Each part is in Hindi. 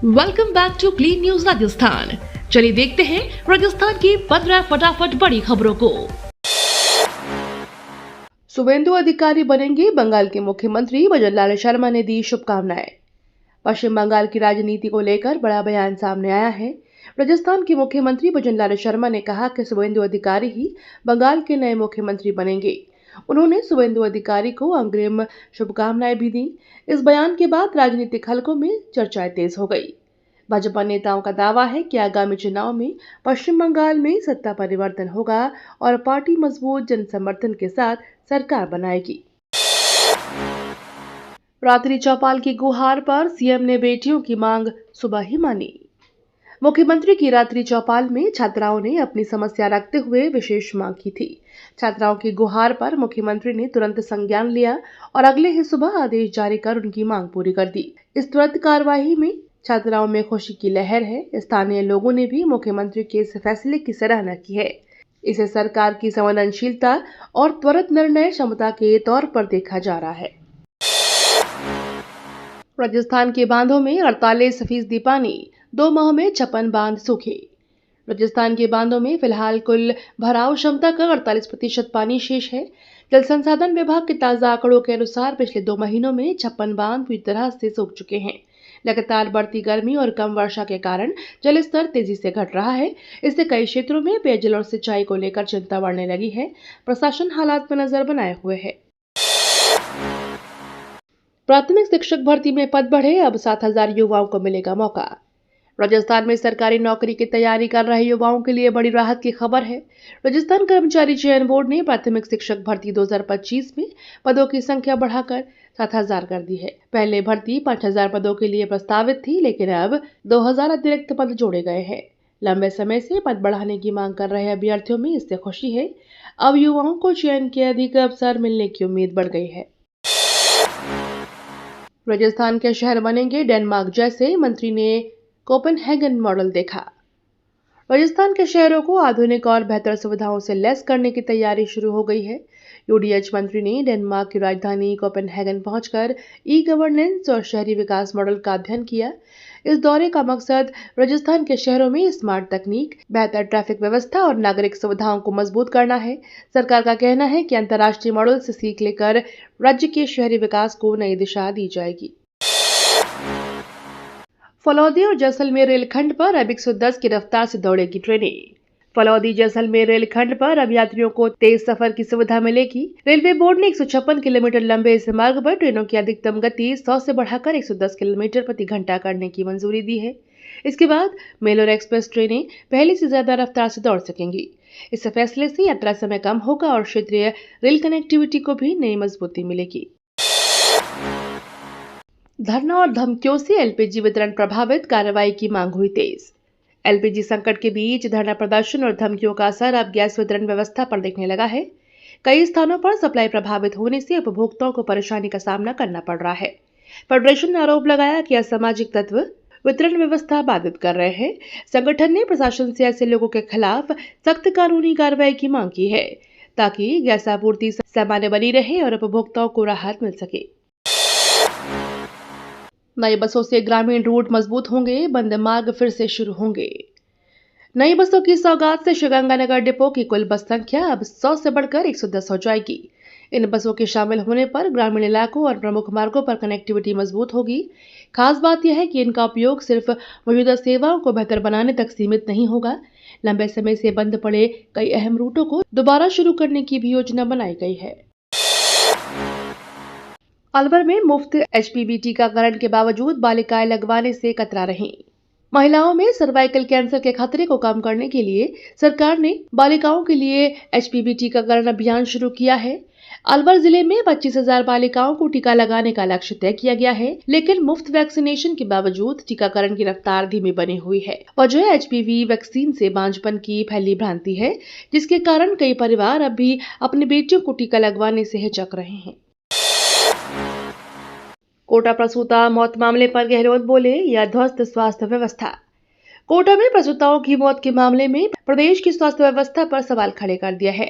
Welcome back to clean news Rajasthan. चलिए देखते हैं राजस्थान की 15 फटाफट बड़ी खबरों को। शुभेंदु अधिकारी बनेंगे बंगाल के मुख्यमंत्री भजनलाल शर्मा ने दी शुभकामनाएं। पश्चिम बंगाल की राजनीति को लेकर बड़ा बयान सामने आया है। राजस्थान के मुख्यमंत्री भजनलाल शर्मा ने कहा कि शुभेंदु अधिकारी ही बंगाल के नए मुख्यमंत्री बनेंगे। उन्होंने शुभेंदु अधिकारी को अग्रिम शुभकामनाएं भी दी। इस बयान के बाद राजनीतिक हलकों में चर्चाएं तेज हो गई। भाजपा नेताओं का दावा है कि आगामी चुनाव में पश्चिम बंगाल में सत्ता परिवर्तन होगा और पार्टी मजबूत जन समर्थन के साथ सरकार बनाएगी। रात्रि चौपाल की गुहार पर सीएम ने बेटियों की मांग सुबह ही मानी। मुख्यमंत्री की रात्रि चौपाल में छात्राओं ने अपनी समस्या रखते हुए विशेष मांग की थी। छात्राओं की गुहार पर मुख्यमंत्री ने तुरंत संज्ञान लिया और अगले ही सुबह आदेश जारी कर उनकी मांग पूरी कर दी। इस तुरंत कार्रवाई में छात्राओं में खुशी की लहर है। स्थानीय लोगों ने भी मुख्यमंत्री के इस फैसले की सराहना की है। इसे सरकार की संवेदनशीलता और त्वरित निर्णय क्षमता के तौर पर देखा जा रहा है। राजस्थान के बांधों में 48% पानी, 2 माह में 56 बांध सूखे। राजस्थान के बांधों में फिलहाल कुल भराव क्षमता का 48% पानी शेष है। जल संसाधन विभाग के ताजा आंकड़ों के अनुसार पिछले 2 महीनों में 56 बांध पूरी तरह से सूख चुके हैं। लगातार बढ़ती गर्मी और कम वर्षा के कारण जल स्तर तेजी से घट रहा है। इससे कई क्षेत्रों में पेयजल और सिंचाई को लेकर चिंता बढ़ने लगी है। प्रशासन हालात पर नजर बनाए हुए है। प्राथमिक शिक्षक भर्ती में पद बढ़े, अब 7,000 युवाओं को मिलेगा मौका। राजस्थान में सरकारी नौकरी की तैयारी कर रहे युवाओं के लिए बड़ी राहत की खबर है। राजस्थान कर्मचारी चयन बोर्ड ने प्राथमिक शिक्षक भर्ती 2025 में पदों की संख्या बढ़ाकर 7,000 कर दी है। पहले भर्ती 5,000 पदों के लिए प्रस्तावित थी, लेकिन अब 2,000 अतिरिक्त पद जोड़े गए हैं। लंबे समय से पद बढ़ाने की मांग कर रहे अभ्यर्थियों में इससे खुशी है। अब युवाओं को चयन के अधिक अवसर मिलने की उम्मीद बढ़ गई है। राजस्थान के शहर बनेंगे डेनमार्क जैसे, मंत्री ने कोपेनहेगन मॉडल देखा। राजस्थान के शहरों को आधुनिक और बेहतर सुविधाओं से लैस करने की तैयारी शुरू हो गई है। यूडीएच मंत्री ने डेनमार्क की राजधानी कोपेनहेगन पहुंचकर ई गवर्नेंस और शहरी विकास मॉडल का अध्ययन किया। इस दौरे का मकसद राजस्थान के शहरों में स्मार्ट तकनीक, बेहतर ट्रैफिक व्यवस्था और नागरिक सुविधाओं को मजबूत करना है। सरकार का कहना है कि अंतर्राष्ट्रीय मॉडल से सीख लेकर राज्य के शहरी विकास को नई दिशा दी जाएगी। फलौदी और जैसलमेर रेलखंड पर अब 110 की रफ्तार से दौड़ेगी ट्रेनें। फलौदी जैसलमेर रेलखंड पर अब यात्रियों को तेज सफर की सुविधा मिलेगी। रेलवे बोर्ड ने 156 किलोमीटर लंबे इस मार्ग पर ट्रेनों की अधिकतम गति 100 से बढ़ाकर 110 किलोमीटर प्रति घंटा करने की मंजूरी दी है। इसके बाद मेल और एक्सप्रेस ट्रेनें पहले से ज्यादा रफ्तार से दौड़ सकेंगी। इस फैसले से यात्रा समय कम होगा और क्षेत्रीय रेल कनेक्टिविटी को भी नई मजबूती मिलेगी। धरना और धमकियों से एलपीजी वितरण प्रभावित, कार्रवाई की मांग हुई तेज। एलपीजी संकट के बीच धरना प्रदर्शन और धमकियों का असर अब गैस वितरण व्यवस्था पर दिखने लगा है। कई स्थानों पर सप्लाई प्रभावित होने से उपभोक्ताओं को परेशानी का सामना करना पड़ रहा है। फेडरेशन ने आरोप लगाया कि असामाजिक तत्व वितरण व्यवस्था बाधित कर रहे हैं। संगठन ने प्रशासन से ऐसे लोगों के खिलाफ सख्त कानूनी कार्रवाई की मांग की है, ताकि गैस आपूर्ति सामान्य बनी रहे और उपभोक्ताओं को राहत मिल सके। नई बसों से ग्रामीण रूट मजबूत होंगे, बंद मार्ग फिर से शुरू होंगे। नई बसों की सौगात से श्रीगंगानगर डिपो की कुल बस संख्या अब 100 से बढ़कर 110 हो जाएगी। इन बसों के शामिल होने पर ग्रामीण इलाकों और प्रमुख मार्गों पर कनेक्टिविटी मजबूत होगी। खास बात यह है कि इनका उपयोग सिर्फ मौजूदा सेवाओं को बेहतर बनाने तक सीमित नहीं होगा। लंबे समय से बंद पड़े कई अहम रूटों को दोबारा शुरू करने की भी योजना बनाई गई है। अलवर में मुफ्त एचपीवी टीकाकरण के बावजूद बालिकाएं लगवाने से कतरा रहीं। महिलाओं में सर्वाइकल कैंसर के खतरे को कम करने के लिए सरकार ने बालिकाओं के लिए एचपीवी टीकाकरण अभियान शुरू किया है। अलवर जिले में 25,000 बालिकाओं को टीका लगाने का लक्ष्य तय किया गया है, लेकिन मुफ्त वैक्सीनेशन के बावजूद टीकाकरण की रफ्तार धीमी बनी हुई है। वजह एचपीवी वैक्सीन से बांझपन की फैली भ्रांति है, जिसके कारण कई परिवार अब भी अपनी बेटियों को टीका लगवाने से हिचक रहे हैं। कोटा प्रसूता मौत मामले पर गहलोत बोले, यह ध्वस्त स्वास्थ्य व्यवस्था। कोटा में प्रसूताओं की मौत के मामले में प्रदेश की स्वास्थ्य व्यवस्था पर सवाल खड़े कर दिया है।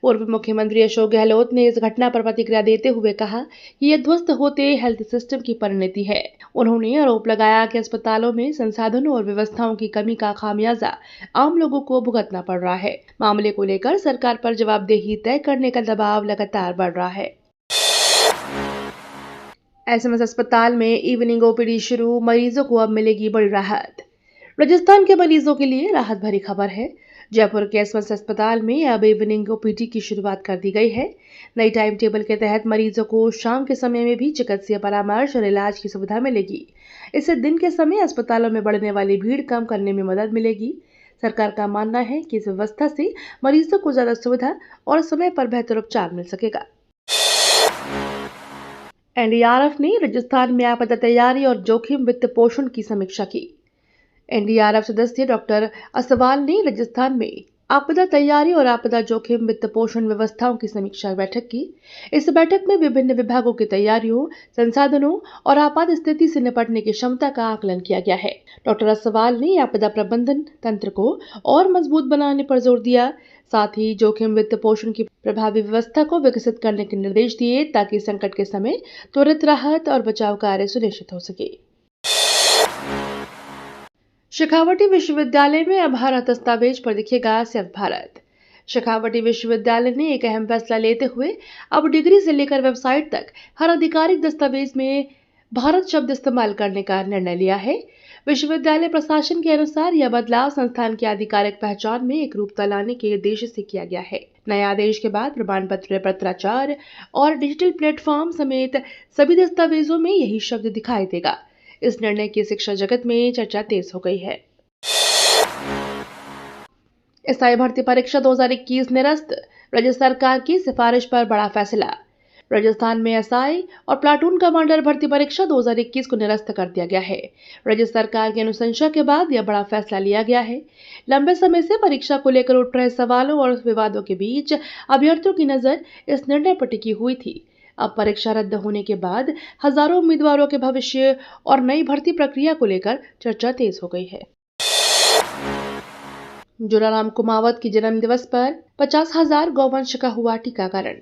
पूर्व मुख्यमंत्री अशोक गहलोत ने इस घटना पर प्रतिक्रिया देते हुए कहा कि यह ध्वस्त होते हेल्थ सिस्टम की परिणति है। उन्होंने आरोप लगाया कि अस्पतालों में संसाधनों और व्यवस्थाओं की कमी का खामियाजा आम लोगों को भुगतना पड़ रहा है। मामले को लेकर सरकार पर जवाबदेही तय करने का दबाव लगातार बढ़ रहा है। एसएमएस अस्पताल में इवनिंग ओपीडी शुरू, मरीजों को अब मिलेगी बड़ी राहत। राजस्थान के मरीजों के लिए राहत भरी खबर है। जयपुर के एसएमएस अस्पताल में अब इवनिंग ओपीडी की शुरुआत कर दी गई है। नई टाइम टेबल के तहत मरीजों को शाम के समय में भी चिकित्सीय परामर्श और इलाज की सुविधा मिलेगी। इससे दिन के समय अस्पतालों में बढ़ने वाली भीड़ कम करने में मदद मिलेगी। सरकार का मानना है कि इस व्यवस्था से मरीजों को ज्यादा सुविधा और समय पर बेहतर उपचार मिल सकेगा। एनडीआरएफ ने राजस्थान में आपदा तैयारी और जोखिम वित्त पोषण की समीक्षा की। एनडीआरएफ सदस्य डॉक्टर असवाल ने राजस्थान में आपदा तैयारी और आपदा जोखिम वित्त पोषण व्यवस्थाओं की समीक्षा बैठक की। इस बैठक में विभिन्न विभागों की तैयारियों, संसाधनों और आपात स्थिति से निपटने की क्षमता का आकलन किया गया है। डॉक्टर असवाल ने आपदा प्रबंधन तंत्र को और मजबूत बनाने पर जोर दिया। साथ ही जोखिम वित्त पोषण की प्रभावी व्यवस्था को विकसित करने के निर्देश दिए ताकि संकट के समय त्वरित राहत और बचाव कार्य सुनिश्चित हो सके। शेखावटी विश्वविद्यालय में अब हर दस्तावेज पर दिखेगा सिर्फ भारत। शेखावटी विश्वविद्यालय ने एक अहम फैसला लेते हुए अब डिग्री से लेकर वेबसाइट तक हर आधिकारिक दस्तावेज में भारत शब्द इस्तेमाल करने का निर्णय लिया है। विश्वविद्यालय प्रशासन के अनुसार यह बदलाव संस्थान की आधिकारिक पहचान में एक रूपता लाने के उद्देश्य से किया गया है। नए आदेश के बाद प्रमाण पत्र, पत्राचार और डिजिटल प्लेटफॉर्म समेत सभी दस्तावेजों में यही शब्द दिखाई देगा। इस निर्णय की शिक्षा जगत में चर्चा तेज हो गई है। एसआई भर्ती परीक्षा 2021 निरस्त, राज्य सरकार की सिफारिश पर बड़ा फैसला। राजस्थान में एसआई और प्लाटून कमांडर भर्ती परीक्षा 2021 को निरस्त कर दिया गया है। राज्य सरकार की अनुशंसा के बाद यह बड़ा फैसला लिया गया है। लंबे समय से परीक्षा को लेकर उठ रहे सवालों और विवादों के बीच अभ्यर्थियों की नजर इस निर्णय पर टिकी हुई थी। अब परीक्षा रद्द होने के बाद हजारों उम्मीदवारों के भविष्य और नई भर्ती प्रक्रिया को लेकर चर्चा तेज हो गई है। जोराराम कुमावत के जन्म दिवस पर 50,000 गौवंश का हुआ टीकाकरण।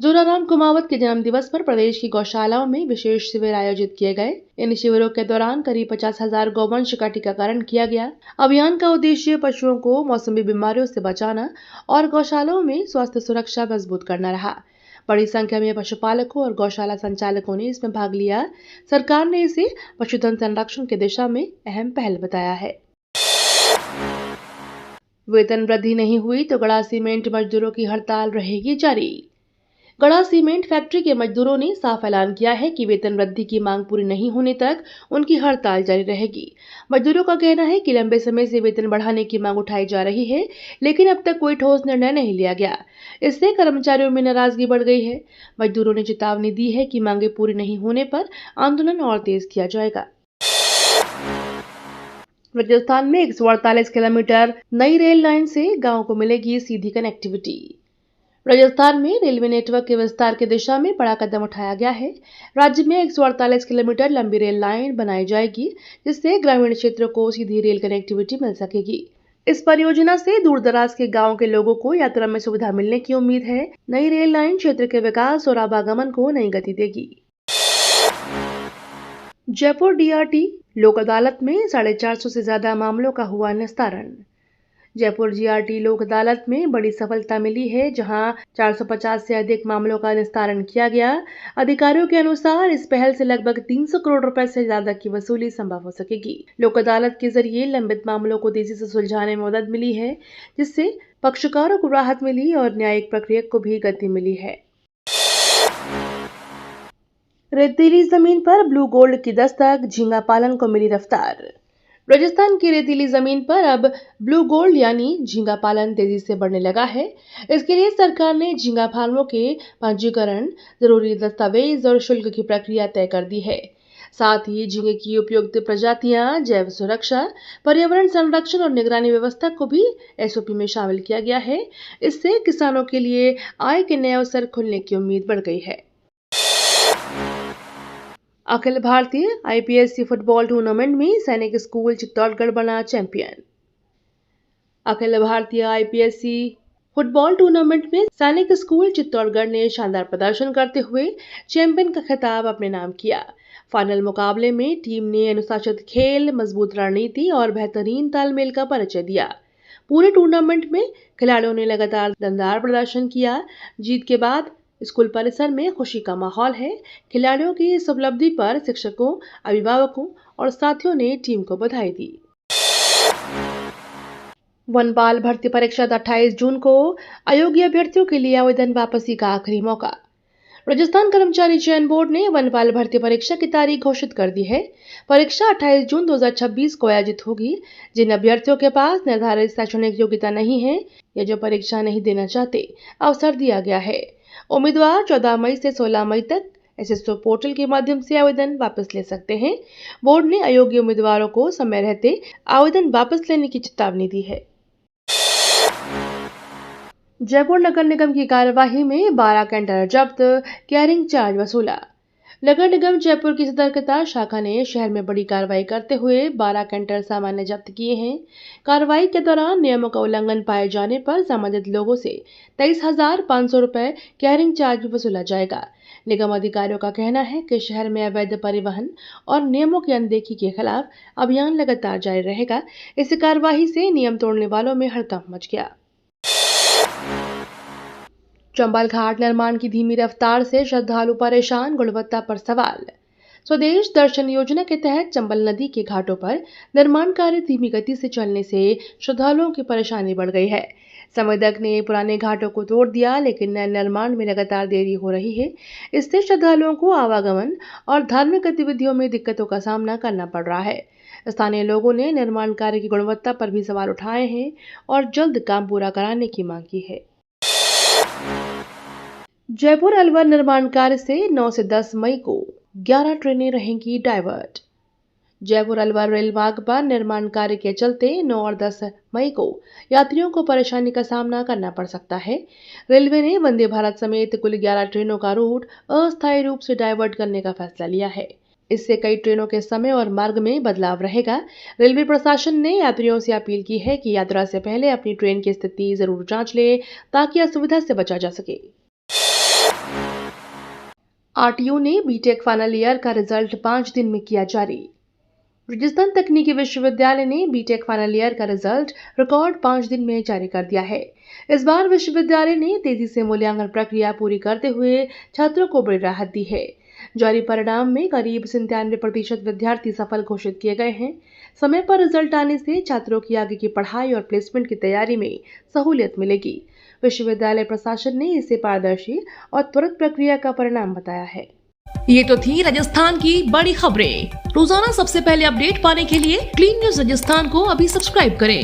जोराराम कुमावत के जन्म दिवस पर प्रदेश की गौशालाओं में विशेष शिविर आयोजित किए गए। इन शिविरों के दौरान करीब 50,000 गौवंश का टीकाकरण किया गया। अभियान का उद्देश्य पशुओं को मौसमी बीमारियों से बचाना और गौशालाओं में स्वास्थ्य सुरक्षा मजबूत करना रहा। बड़ी संख्या में पशुपालकों और गौशाला संचालकों ने इसमें भाग लिया। सरकार ने इसे पशुधन संरक्षण की दिशा में अहम पहल बताया है। वेतन वृद्धि नहीं हुई तो गड़ा सीमेंट मजदूरों की हड़ताल रहेगी जारी। गड़ा सीमेंट फैक्ट्री के मजदूरों ने साफ ऐलान किया है कि वेतन वृद्धि की मांग पूरी नहीं होने तक उनकी हड़ताल जारी रहेगी। मजदूरों का कहना है कि लंबे समय से वेतन बढ़ाने की मांग उठाई जा रही है, लेकिन अब तक कोई ठोस निर्णय नहीं लिया गया। इससे कर्मचारियों में नाराजगी बढ़ गई है। मजदूरों ने चेतावनी दी है कि मांगे पूरी नहीं होने पर आंदोलन और तेज किया जाएगा। राजस्थान में 148 किलोमीटर नई रेल लाइन से गांव को मिलेगी सीधी कनेक्टिविटी। राजस्थान में रेलवे नेटवर्क के विस्तार की दिशा में बड़ा कदम उठाया गया है। राज्य में 148 किलोमीटर लंबी रेल लाइन बनाई जाएगी, जिससे ग्रामीण क्षेत्रों को सीधी रेल कनेक्टिविटी मिल सकेगी। इस परियोजना से दूर दराज के गांव के लोगों को यात्रा में सुविधा मिलने की उम्मीद है। नई रेल लाइन क्षेत्र के विकास और आवागमन को नई गति देगी। जयपुर डीआरटी लोक अदालत में 450 से ज्यादा मामलों का हुआ निस्तारण। जयपुर जीआरटी लोक अदालत में बड़ी सफलता मिली है, जहां 450 से अधिक मामलों का निस्तारण किया गया। अधिकारियों के अनुसार इस पहल से लगभग 300 करोड़ रुपए से ज्यादा की वसूली संभव हो सकेगी। लोक अदालत के जरिए लंबित मामलों को तेजी से सुलझाने में मदद मिली है, जिससे पक्षकारों को राहत मिली और न्यायिक प्रक्रिया को भी गति मिली है। रेतीली जमीन पर ब्लू गोल्ड की दस्तक, झींगा पालन को मिली रफ्तार। राजस्थान की रेतीली जमीन पर अब ब्लू गोल्ड यानी झींगा पालन तेजी से बढ़ने लगा है। इसके लिए सरकार ने झींगा फार्मों के पंजीकरण, जरूरी दस्तावेज और शुल्क की प्रक्रिया तय कर दी है। साथ ही झींगे की उपयुक्त प्रजातियां, जैव सुरक्षा, पर्यावरण संरक्षण और निगरानी व्यवस्था को भी एसओपी में शामिल किया गया है। इससे किसानों के लिए आय के नए अवसर खुलने की उम्मीद बढ़ गई है। Akhil Bharatiya IPSC football tournament में सैनिक स्कूल चित्तौड़गढ़ बना champion. Akhil Bharatiya IPSC football tournament में सैनिक स्कूल चित्तौड़गढ़ ने शानदार प्रदर्शन करते हुए चैंपियन का खिताब अपने नाम किया। फाइनल मुकाबले में टीम ने अनुशासित खेल, मजबूत रणनीति और बेहतरीन तालमेल का परिचय दिया। पूरे टूर्नामेंट में खिलाड़ियों ने लगातार दमदार प्रदर्शन किया। जीत के बाद स्कूल परिसर में खुशी का माहौल है। खिलाड़ियों की इस उपलब्धि पर शिक्षकों, अभिभावकों और साथियों ने टीम को बधाई दी। वनपाल भर्ती परीक्षा 28 जून को अयोग्य अभ्यर्थियों के लिए आवेदन वापसी का आखिरी मौका। राजस्थान कर्मचारी चयन बोर्ड ने वनपाल भर्ती परीक्षा की तारीख घोषित कर दी है। परीक्षा 28 जून 2026 को आयोजित होगी। जिन अभ्यर्थियों के पास निर्धारित शैक्षणिक योग्यता नहीं है या जो परीक्षा नहीं देना चाहते, अवसर दिया गया है। उम्मीदवार 14 मई से 16 मई तक एसएसओ पोर्टल के माध्यम से आवेदन वापस ले सकते हैं। बोर्ड ने अयोग्य उम्मीदवारों को समय रहते आवेदन वापस लेने की चेतावनी दी है। जयपुर नगर निगम की कार्यवाही में 12 कैंटर जब्त, कैरिंग चार्ज वसूला। नगर निगम जयपुर की सतर्कता शाखा ने शहर में बड़ी कार्रवाई करते हुए 12 कैंटर सामान्य जब्त किए हैं। कार्रवाई के दौरान नियमों का उल्लंघन पाए जाने पर संबंधित लोगों से 23,500 रुपए कैरिंग चार्ज वसूला जाएगा। निगम अधिकारियों का कहना है कि शहर में अवैध परिवहन और नियमों की अनदेखी के खिलाफ अभियान लगातार जारी रहेगा। इस कार्रवाई से नियम तोड़ने वालों में हड़कंप मच गया। चंबल घाट निर्माण की धीमी रफ्तार से श्रद्धालु परेशान, गुणवत्ता पर सवाल। स्वदेश दर्शन योजना के तहत चंबल नदी के घाटों पर निर्माण कार्य धीमी गति से चलने से श्रद्धालुओं की परेशानी बढ़ गई है। संवेदक ने पुराने घाटों को तोड़ दिया, लेकिन नए निर्माण में लगातार देरी हो रही है। इससे श्रद्धालुओं को आवागमन और धार्मिक गतिविधियों में दिक्कतों का सामना करना पड़ रहा है। स्थानीय लोगों ने निर्माण कार्य की गुणवत्ता पर भी सवाल उठाए हैं और जल्द काम पूरा कराने की मांग की है। जयपुर अलवर निर्माण कार्य से 9 से 10 मई को 11 ट्रेनें रहेंगी डाइवर्ट। जयपुर अलवर रेल मार्ग पर निर्माण कार्य के चलते 9 और 10 मई को यात्रियों को परेशानी का सामना करना पड़ सकता है। रेलवे ने वंदे भारत समेत कुल 11 ट्रेनों का रूट अस्थायी रूप से डाइवर्ट करने का फैसला लिया है। इससे कई ट्रेनों के समय और मार्ग में बदलाव रहेगा। रेलवे प्रशासन ने यात्रियों से अपील की है कि यात्रा से पहले अपनी ट्रेन की स्थिति जरूर जांच लें ताकि असुविधा से बचा जा सके। आरटीयू ने बीटेक फाइनल ईयर का रिजल्ट 5 दिन में किया जारी। राजस्थान तकनीकी विश्वविद्यालय ने बीटेक फाइनल ईयर का रिजल्ट रिकॉर्ड 5 दिन में जारी कर दिया है। इस बार विश्वविद्यालय ने तेजी से मूल्यांकन प्रक्रिया पूरी करते हुए छात्रों को बड़ी राहत दी है। जारी परिणाम में करीब 97% विद्यार्थी सफल घोषित किए गए हैं। समय पर रिजल्ट आने से छात्रों की आगे की पढ़ाई और प्लेसमेंट की तैयारी में सहूलियत मिलेगी। विश्वविद्यालय प्रशासन ने इसे पारदर्शी और त्वरित प्रक्रिया का परिणाम बताया है। ये तो थी राजस्थान की बड़ी खबरें। रोजाना सबसे पहले अपडेट पाने के लिए क्लीन न्यूज राजस्थान को अभी सब्सक्राइब करें।